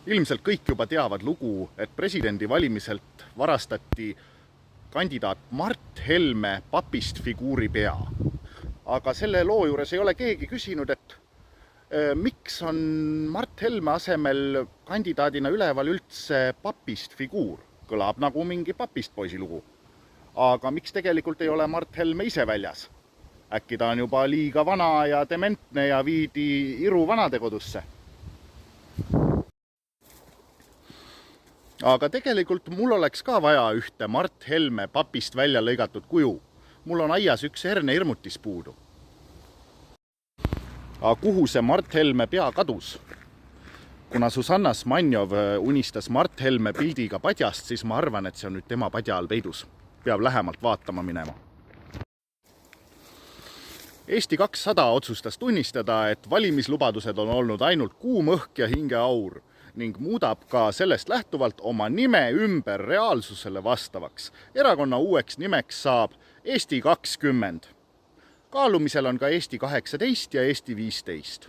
Ilmselt kõik juba teavad lugu, et presidendivalimiselt varastati kandidaat Mart Helme papist figuuri pea. Aga selle loo juures ei ole keegi küsinud, et miks on Mart Helme asemel kandidaadina üleval üldse papist figuur? Kõlab nagu mingi papist poisi lugu. Aga miks tegelikult ei ole Mart Helme ise väljas? Äkki ta on juba liiga vana ja dementne ja viidi Iru vanadekodusse? Aga tegelikult mul oleks ka vaja ühte Mart Helme papist välja lõigatud kuju. Mul on aias üks hernehirmutis puudu. Aga kuhu see Mart Helme pea kadus? Kuna Susanna Smanjov unistas Mart Helme pildiga padjast, siis ma arvan, et see on nüüd tema padja all peidus. Peab lähemalt vaatama minema. Eesti 200 otsustas tunnistada, et valimislubadused on olnud ainult kuum õhk ja hingeaur ning muudab ka sellest lähtuvalt oma nime ümber reaalsusele vastavaks. Erakonna uueks nimeks saab Eesti 20. Kaalumisel on ka Eesti 18 ja Eesti 15.